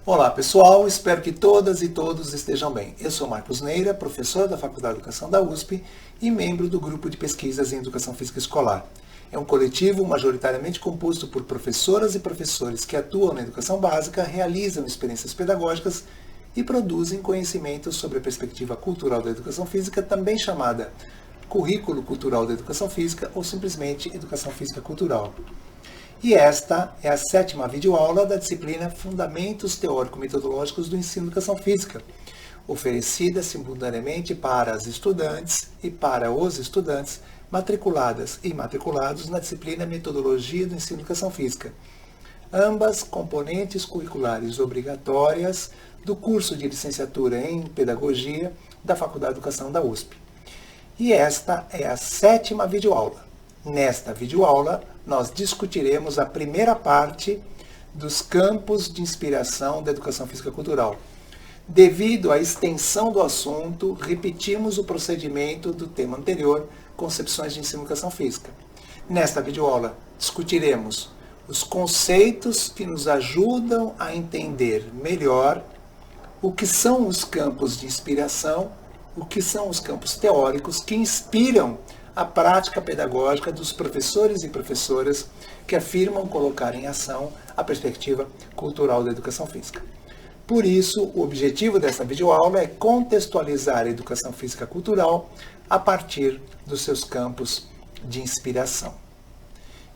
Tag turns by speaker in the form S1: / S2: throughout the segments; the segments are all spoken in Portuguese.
S1: Olá pessoal, espero que todas e todos estejam bem. Eu sou Marcos Neira, professor da Faculdade de Educação da USP e membro do Grupo de Pesquisas em Educação Física Escolar. É um coletivo majoritariamente composto por professoras e professores que atuam na educação básica, realizam experiências pedagógicas e produzem conhecimentos sobre a perspectiva cultural da educação física, também chamada Currículo Cultural da Educação Física ou simplesmente Educação Física Cultural. E esta é a 7ª videoaula da disciplina Fundamentos Teórico-Metodológicos do Ensino de Educação Física, oferecida simultaneamente para as estudantes e para os estudantes matriculadas e matriculados na disciplina Metodologia do Ensino de Educação Física, ambas componentes curriculares obrigatórias do curso de licenciatura em Pedagogia da Faculdade de Educação da USP. E esta é a 7ª videoaula. Nesta videoaula, nós discutiremos a primeira parte dos campos de inspiração da educação física cultural. Devido à extensão do assunto, repetimos o procedimento do tema anterior, concepções de ensino de educação física. Nesta videoaula, discutiremos os conceitos que nos ajudam a entender melhor o que são os campos de inspiração, o que são os campos teóricos que inspiram a prática pedagógica dos professores e professoras que afirmam colocar em ação a perspectiva cultural da educação física. Por isso, o objetivo dessa videoaula é contextualizar a educação física cultural a partir dos seus campos de inspiração.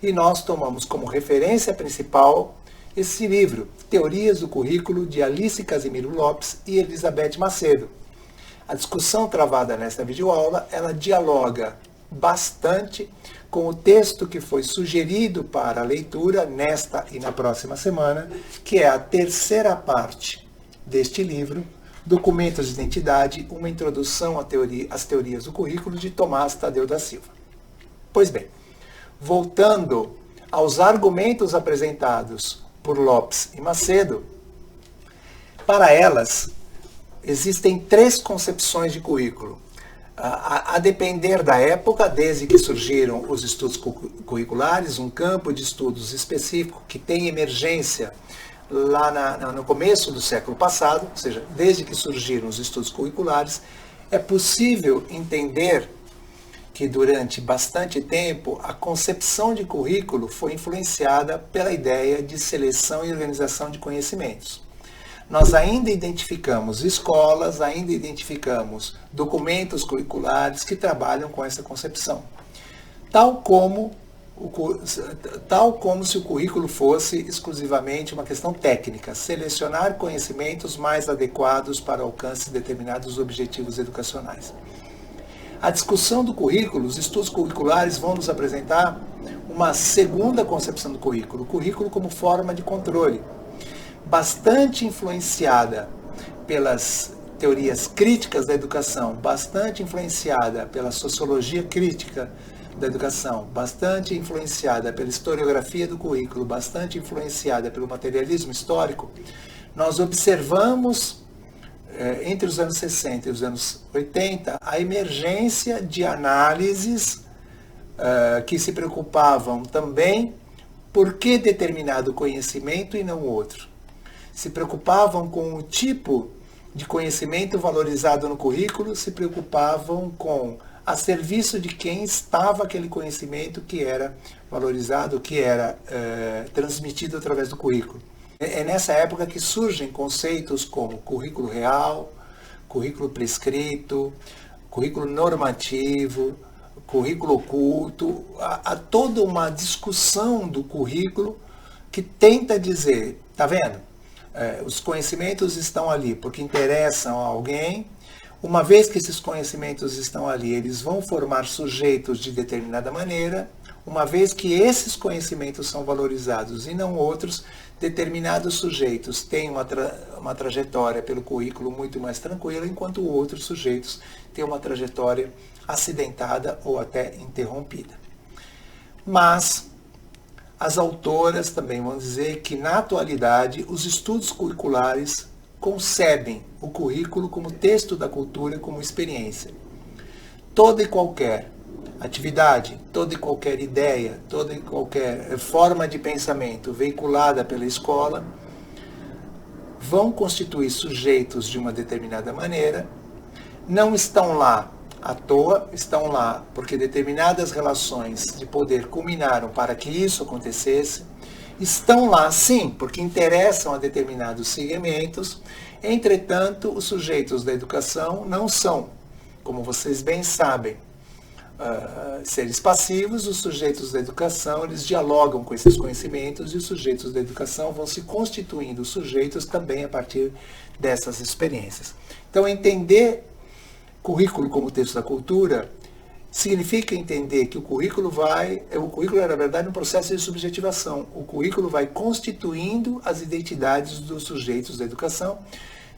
S1: E nós tomamos como referência principal esse livro, Teorias do Currículo, de Alice Casimiro Lopes e Elizabeth Macedo. A discussão travada nesta videoaula, ela dialoga bastante com o texto que foi sugerido para a leitura nesta e na próxima semana, que é a terceira parte deste livro, Documentos de Identidade, uma introdução às teorias do currículo, de Tomás Tadeu da Silva. Pois bem, voltando aos argumentos apresentados por Lopes e Macedo, para elas existem 3 concepções de currículo. A depender da época, desde que surgiram os estudos curriculares, um campo de estudos específico que tem emergência lá no começo do século passado, ou seja, desde que surgiram os estudos curriculares, é possível entender que durante bastante tempo a concepção de currículo foi influenciada pela ideia de seleção e organização de conhecimentos. Nós ainda identificamos escolas, ainda identificamos documentos curriculares que trabalham com essa concepção. Tal como se o currículo fosse exclusivamente uma questão técnica, selecionar conhecimentos mais adequados para o alcance de determinados objetivos educacionais. A discussão do currículo, os estudos curriculares vão nos apresentar uma segunda concepção do currículo, o currículo como forma de controle, bastante influenciada pelas teorias críticas da educação, bastante influenciada pela sociologia crítica da educação, bastante influenciada pela historiografia do currículo, bastante influenciada pelo materialismo histórico. Nós observamos, entre os anos 60 e os anos 80, a emergência de análises que se preocupavam também por que determinado conhecimento e não outro. Se preocupavam com o tipo de conhecimento valorizado no currículo, se preocupavam com a serviço de quem estava aquele conhecimento que era valorizado, que era transmitido através do currículo. É nessa época que surgem conceitos como currículo real, currículo prescrito, currículo normativo, currículo oculto. Há toda uma discussão do currículo que tenta dizer, tá vendo? Os conhecimentos estão ali porque interessam a alguém. Uma vez que esses conhecimentos estão ali, eles vão formar sujeitos de determinada maneira. Uma vez que esses conhecimentos são valorizados e não outros, determinados sujeitos têm uma trajetória pelo currículo muito mais tranquila, enquanto outros sujeitos têm uma trajetória acidentada ou até interrompida. Mas as autoras também vão dizer que, na atualidade, os estudos curriculares concebem o currículo como texto da cultura, como experiência. Toda e qualquer atividade, toda e qualquer ideia, toda e qualquer forma de pensamento veiculada pela escola vão constituir sujeitos de uma determinada maneira, não estão lá à toa, estão lá porque determinadas relações de poder culminaram para que isso acontecesse, estão lá sim porque interessam a determinados segmentos. Entretanto, os sujeitos da educação não são, como vocês bem sabem, seres passivos. Os sujeitos da educação, eles dialogam com esses conhecimentos, e os sujeitos da educação vão se constituindo sujeitos também a partir dessas experiências. Então, entender currículo como texto da cultura significa entender que o currículo é, na verdade, um processo de subjetivação. O currículo vai constituindo as identidades dos sujeitos da educação,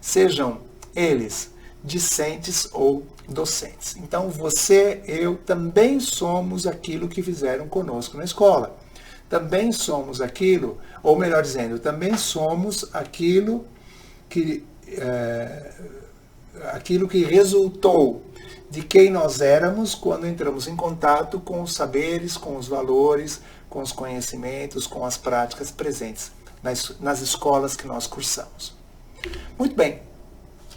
S1: sejam eles discentes ou docentes. Então, você, eu, também somos aquilo que fizeram conosco na escola. Também somos aquilo, ou melhor dizendo, também somos aquilo que resultou de quem nós éramos quando entramos em contato com os saberes, com os valores, com os conhecimentos, com as práticas presentes nas escolas que nós cursamos. Muito bem.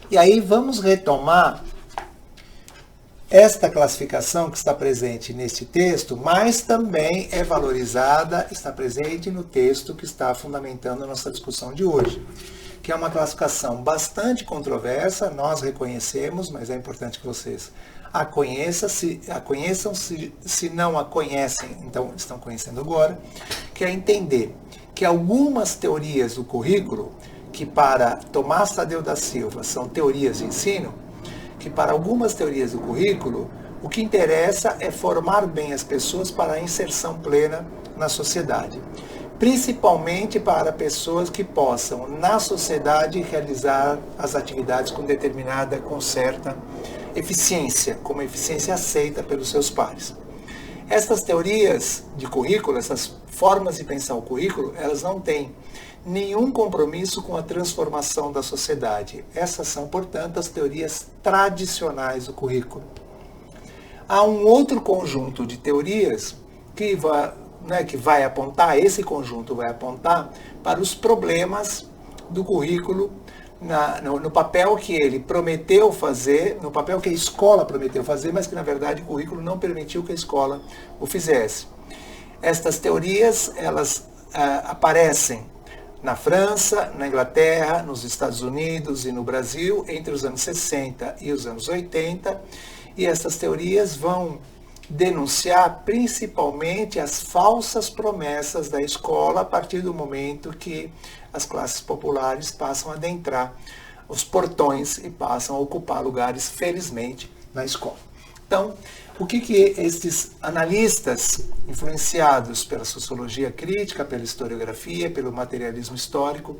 S1: E aí vamos retomar esta classificação que está presente neste texto, mas também é valorizada, está presente no texto que está fundamentando a nossa discussão de hoje, que é uma classificação bastante controversa, nós reconhecemos, mas é importante que vocês a conheçam, se não a conhecem, então estão conhecendo agora, que é entender que algumas teorias do currículo, que para Tomás Tadeu da Silva são teorias de ensino, que para algumas teorias do currículo, o que interessa é formar bem as pessoas para a inserção plena na sociedade. Principalmente para pessoas que possam, na sociedade, realizar as atividades com certa eficiência, como eficiência aceita pelos seus pares. Essas teorias de currículo, essas formas de pensar o currículo, elas não têm nenhum compromisso com a transformação da sociedade. Essas são, portanto, as teorias tradicionais do currículo. Há um outro conjunto de teorias que vai apontar, esse conjunto vai apontar para os problemas do currículo no papel que ele prometeu fazer, no papel que a escola prometeu fazer, mas que na verdade o currículo não permitiu que a escola o fizesse. Estas teorias, elas aparecem na França, na Inglaterra, nos Estados Unidos e no Brasil entre os anos 60 e os anos 80, e essas teorias vão denunciar principalmente as falsas promessas da escola a partir do momento que as classes populares passam a adentrar os portões e passam a ocupar lugares, felizmente, na escola. Então, o que esses analistas, influenciados pela sociologia crítica, pela historiografia, pelo materialismo histórico,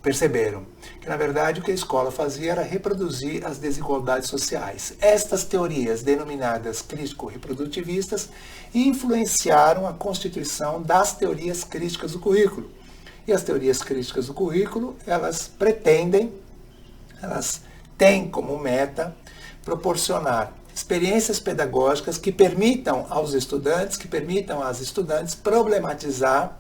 S1: perceberam? Que, na verdade, o que a escola fazia era reproduzir as desigualdades sociais. Estas teorias, denominadas crítico-reprodutivistas, influenciaram a constituição das teorias críticas do currículo. E as teorias críticas do currículo, elas têm como meta proporcionar experiências pedagógicas que permitam aos estudantes, que permitam às estudantes problematizar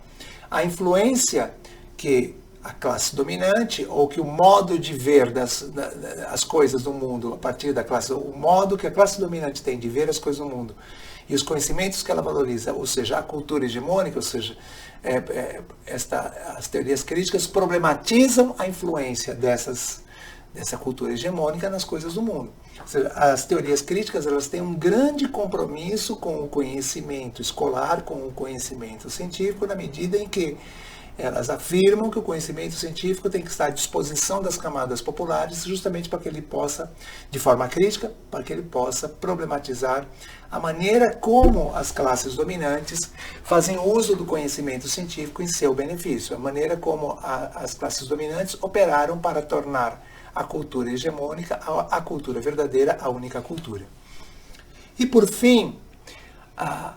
S1: a influência que a classe dominante, ou que o modo de ver as coisas do mundo a partir da classe, o modo que a classe dominante tem de ver as coisas do mundo e os conhecimentos que ela valoriza, ou seja, a cultura hegemônica, ou seja, as teorias críticas problematizam a influência dessa cultura hegemônica nas coisas do mundo. Ou seja, as teorias críticas, elas têm um grande compromisso com o conhecimento escolar, com o conhecimento científico, na medida em que elas afirmam que o conhecimento científico tem que estar à disposição das camadas populares, justamente para que ele possa, de forma crítica, para que ele possa problematizar a maneira como as classes dominantes fazem uso do conhecimento científico em seu benefício, a maneira como as classes dominantes operaram para tornar a cultura hegemônica, a cultura verdadeira, a única cultura. E, por fim,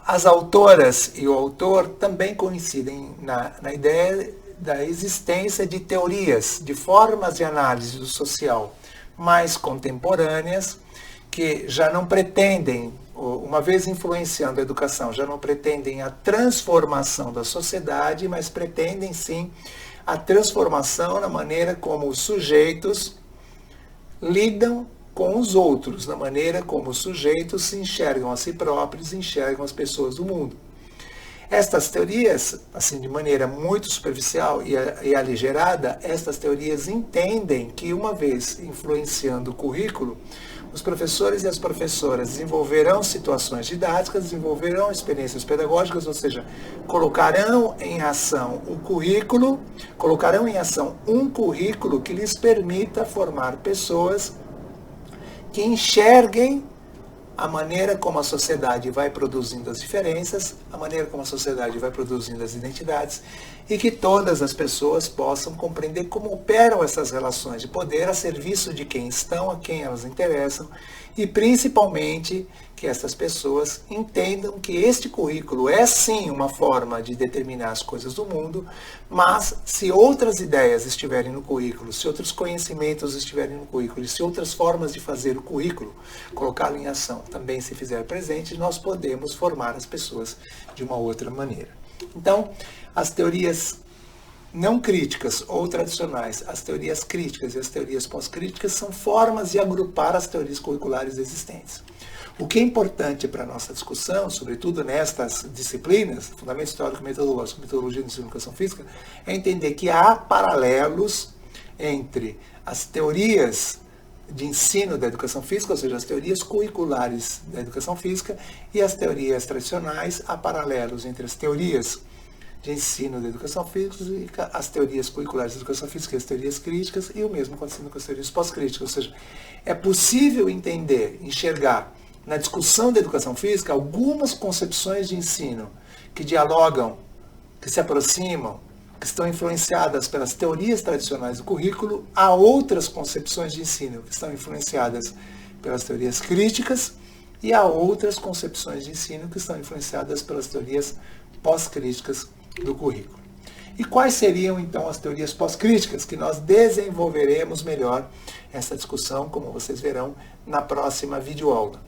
S1: as autoras e o autor também coincidem na ideia da existência de teorias, de formas de análise do social mais contemporâneas, que já não pretendem, uma vez influenciando a educação, já não pretendem a transformação da sociedade, mas pretendem sim a transformação na maneira como os sujeitos lidam com os outros, na maneira como os sujeitos se enxergam a si próprios e enxergam as pessoas do mundo. Estas teorias, assim, de maneira muito superficial e aligerada, estas teorias entendem que, uma vez influenciando o currículo, os professores e as professoras desenvolverão situações didáticas, desenvolverão experiências pedagógicas, ou seja, colocarão em ação o currículo, colocarão em ação um currículo que lhes permita formar pessoas que enxerguem a maneira como a sociedade vai produzindo as diferenças, a maneira como a sociedade vai produzindo as identidades, e que todas as pessoas possam compreender como operam essas relações de poder a serviço de quem estão, a quem elas interessam, e principalmente que essas pessoas entendam que este currículo é sim uma forma de determinar as coisas do mundo, mas se outras ideias estiverem no currículo, se outros conhecimentos estiverem no currículo, e se outras formas de fazer o currículo, colocá-lo em ação, também se fizer presente, nós podemos formar as pessoas de uma outra maneira. Então, as teorias não críticas ou tradicionais, as teorias críticas e as teorias pós-críticas são formas de agrupar as teorias curriculares existentes. O que é importante para a nossa discussão, sobretudo nestas disciplinas, Fundamentos Teórico-Metodológicos, Metodologia de Ensino e Educação Física, é entender que há paralelos entre as teorias de ensino da educação física, ou seja, as teorias curriculares da educação física, e as teorias tradicionais. Há paralelos entre as teorias de ensino da educação física, as teorias curriculares da educação física, as teorias críticas, e o mesmo acontecendo com as teorias pós-críticas. Ou seja, é possível entender, enxergar na discussão da educação física algumas concepções de ensino que dialogam, que se aproximam, que estão influenciadas pelas teorias tradicionais do currículo, há outras concepções de ensino que estão influenciadas pelas teorias críticas, e há outras concepções de ensino que estão influenciadas pelas teorias pós-críticas do currículo. E quais seriam, então, as teorias pós-críticas, que nós desenvolveremos melhor essa discussão, como vocês verão, na próxima videoaula.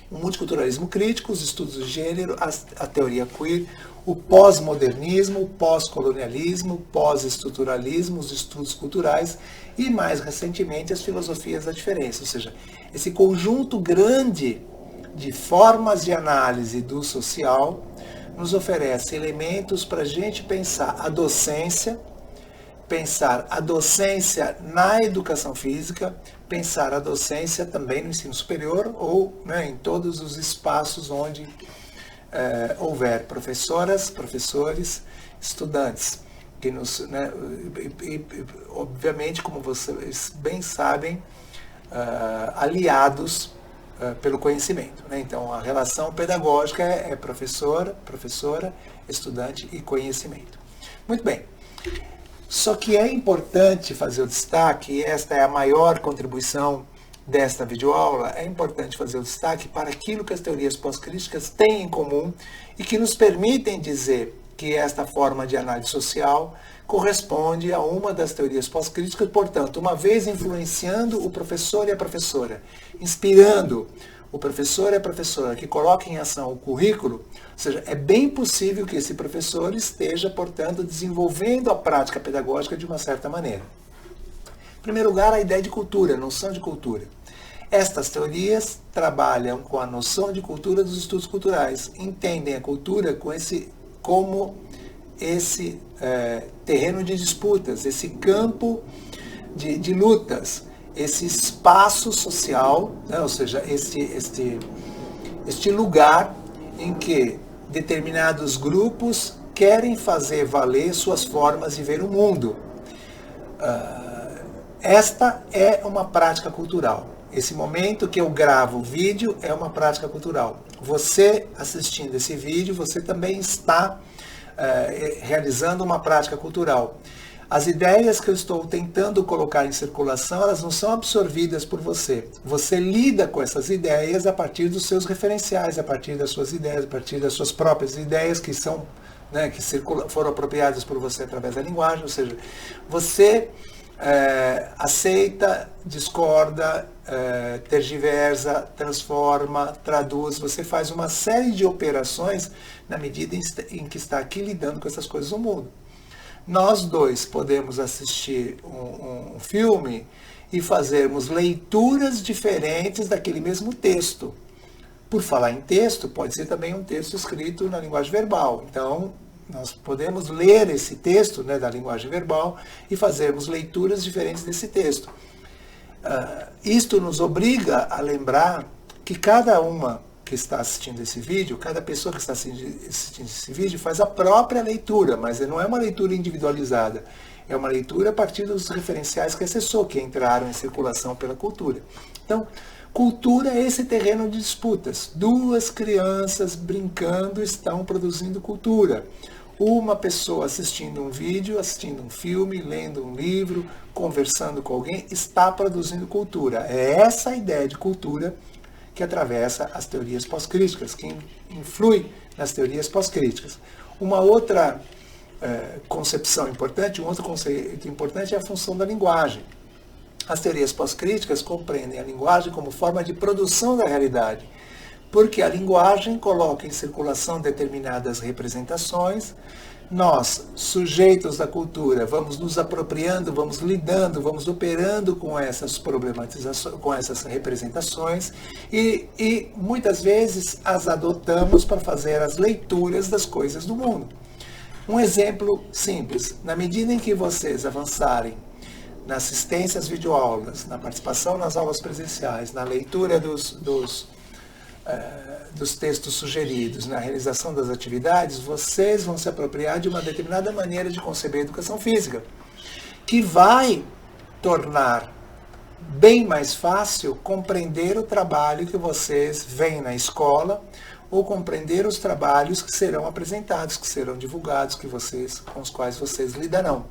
S1: O multiculturalismo crítico, os estudos de gênero, a teoria queer, o pós-modernismo, o pós-colonialismo, o pós-estruturalismo, os estudos culturais e, mais recentemente, as filosofias da diferença. Ou seja, esse conjunto grande de formas de análise do social nos oferece elementos para a gente pensar a docência na educação física, pensar a docência também no ensino superior ou, né, em todos os espaços onde houver professoras, professores, estudantes, que nos, né, obviamente, como vocês bem sabem, aliados pelo conhecimento, né? Então, a relação pedagógica é professora, estudante e conhecimento. Muito bem. Só que é importante fazer o destaque, e esta é a maior contribuição desta videoaula, é importante fazer o destaque para aquilo que as teorias pós-críticas têm em comum e que nos permitem dizer que esta forma de análise social corresponde a uma das teorias pós-críticas, portanto, uma vez influenciando o professor e a professora, inspirando o professor e a professora que coloquem em ação o currículo, ou seja, é bem possível que esse professor esteja, portanto, desenvolvendo a prática pedagógica de uma certa maneira. Em primeiro lugar, a ideia de cultura, a noção de cultura. Estas teorias trabalham com a noção de cultura dos estudos culturais, entendem a cultura como esse terreno de disputas, esse campo de lutas, esse espaço social, né? Ou seja, este lugar em que determinados grupos querem fazer valer suas formas de ver o mundo. Esta é uma prática cultural. Esse momento que eu gravo o vídeo é uma prática cultural. Você assistindo esse vídeo, você também está realizando uma prática cultural. As ideias que eu estou tentando colocar em circulação, elas não são absorvidas por você. Você lida com essas ideias a partir dos seus referenciais, a partir das suas ideias, a partir das suas próprias ideias que são, né, que foram apropriadas por você através da linguagem. Ou seja, você aceita, discorda, tergiversa, transforma, traduz. Você faz uma série de operações na medida em que está aqui lidando com essas coisas no mundo. nós dois podemos assistir um filme e fazermos leituras diferentes daquele mesmo texto. Por falar em texto, pode ser também um texto escrito na linguagem verbal. Então, nós podemos ler esse texto, né, da linguagem verbal e fazermos leituras diferentes desse texto. Isto nos obriga a lembrar que cada uma que está assistindo esse vídeo, cada pessoa que está assistindo esse vídeo faz a própria leitura, mas não é uma leitura individualizada. É uma leitura a partir dos referenciais que acessou, que entraram em circulação pela cultura. Então, cultura é esse terreno de disputas. Duas crianças brincando estão produzindo cultura. Uma pessoa assistindo um vídeo, assistindo um filme, lendo um livro, conversando com alguém, está produzindo cultura. É essa a ideia de cultura que atravessa as teorias pós-críticas, que influi nas teorias pós-críticas. Uma outra concepção importante, um outro conceito importante é a função da linguagem. As teorias pós-críticas compreendem a linguagem como forma de produção da realidade, porque a linguagem coloca em circulação determinadas representações, nós, sujeitos da cultura, vamos nos apropriando, vamos lidando, vamos operando com essas problematizações, com essas representações e muitas vezes as adotamos para fazer as leituras das coisas do mundo. Um exemplo simples, na medida em que vocês avançarem na assistência às videoaulas, na participação nas aulas presenciais, na leitura dos textos sugeridos, na realização das atividades, vocês vão se apropriar de uma determinada maneira de conceber a educação física, que vai tornar bem mais fácil compreender o trabalho que vocês veem na escola ou compreender os trabalhos que serão apresentados, que serão divulgados, com os quais vocês lidarão.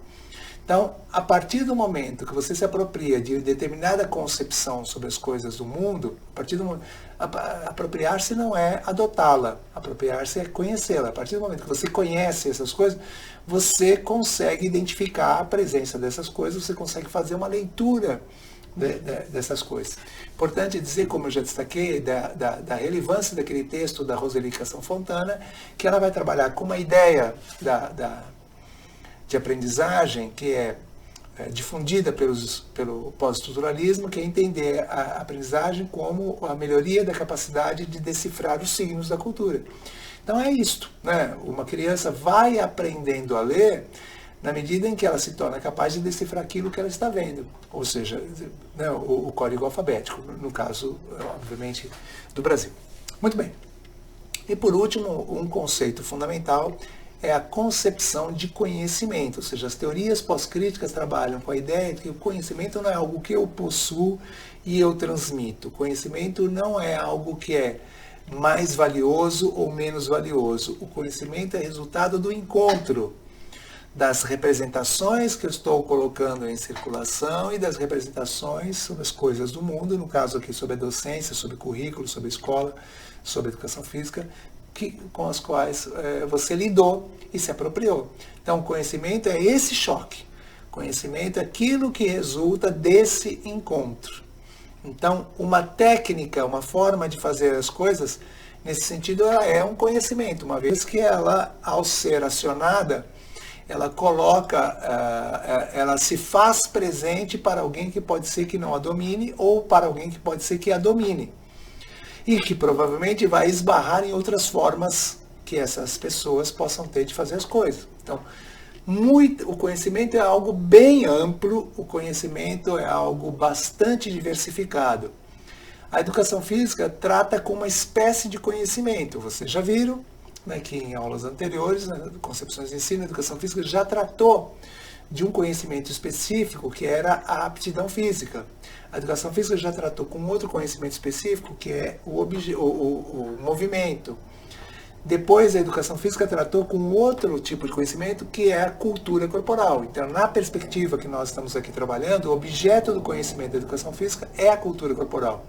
S1: Então, a partir do momento que você se apropria de determinada concepção sobre as coisas do mundo, apropriar-se não é adotá-la, apropriar-se é conhecê-la. A partir do momento que você conhece essas coisas, você consegue identificar a presença dessas coisas, você consegue fazer uma leitura dessas coisas. Importante dizer, como eu já destaquei, da relevância daquele texto da Roseli Cassan Fontana, que ela vai trabalhar com uma ideia de aprendizagem que é difundida pelo pós-estruturalismo, que é entender a aprendizagem como a melhoria da capacidade de decifrar os signos da cultura. Então é isto, né? Uma criança vai aprendendo a ler na medida em que ela se torna capaz de decifrar aquilo que ela está vendo, ou seja, né, o código alfabético, no caso, obviamente, do Brasil. Muito bem. E por último, um conceito fundamental é a concepção de conhecimento, ou seja, as teorias pós-críticas trabalham com a ideia de que o conhecimento não é algo que eu possuo e eu transmito. O conhecimento não é algo que é mais valioso ou menos valioso. O conhecimento é resultado do encontro das representações que eu estou colocando em circulação e das representações sobre as coisas do mundo, no caso aqui sobre a docência, sobre currículo, sobre a escola, sobre a educação física, com as quais você lidou e se apropriou. Então, conhecimento é esse choque. Conhecimento é aquilo que resulta desse encontro. Então, uma técnica, uma forma de fazer as coisas, nesse sentido, ela é um conhecimento, uma vez que ela, ao ser acionada, ela ela se faz presente para alguém que pode ser que não a domine ou para alguém que pode ser que a domine. E que provavelmente vai esbarrar em outras formas que essas pessoas possam ter de fazer as coisas. Então, o conhecimento é algo bem amplo, o conhecimento é algo bastante diversificado. A educação física trata com uma espécie de conhecimento. Vocês já viram, né, que em aulas anteriores, né, concepções de ensino, a educação física já tratou de um conhecimento específico que era a aptidão física. A educação física já tratou com outro conhecimento específico que é o movimento. Depois a educação física tratou com outro tipo de conhecimento que é a cultura corporal. Então, na perspectiva que nós estamos aqui trabalhando, o objeto do conhecimento da educação física é a cultura corporal.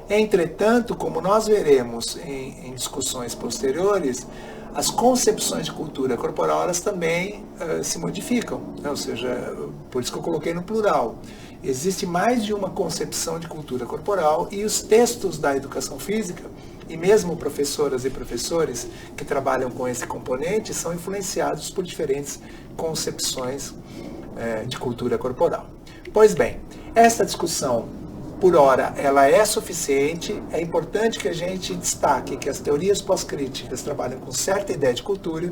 S1: Entretanto, como nós veremos em discussões posteriores, as concepções de cultura corporal elas também se modificam, né? Ou seja, por isso que eu coloquei no plural. Existe mais de uma concepção de cultura corporal e os textos da educação física E mesmo professoras e professores que trabalham com esse componente são influenciados por diferentes concepções de cultura corporal. Pois bem, esta discussão, por hora, ela é suficiente. É importante que a gente destaque que as teorias pós-críticas trabalham com certa ideia de cultura,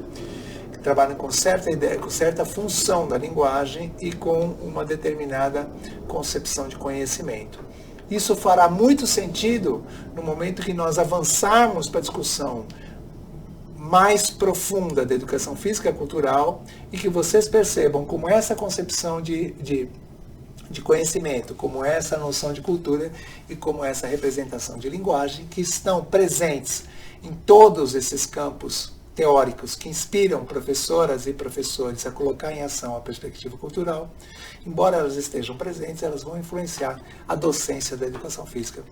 S1: trabalham com certa ideia, com certa função da linguagem e com uma determinada concepção de conhecimento. Isso fará muito sentido no momento que nós avançarmos para a discussão mais profunda da educação física e cultural e que vocês percebam como essa concepção de conhecimento, como essa noção de cultura e como essa representação de linguagem, que estão presentes em todos esses campos teóricos que inspiram professoras e professores a colocar em ação a perspectiva cultural, embora elas estejam presentes, elas vão influenciar a docência da educação física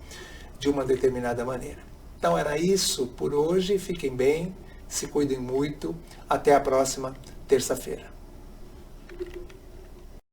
S1: de uma determinada maneira. Então era isso por hoje, fiquem bem, se cuidem muito, até a próxima terça-feira.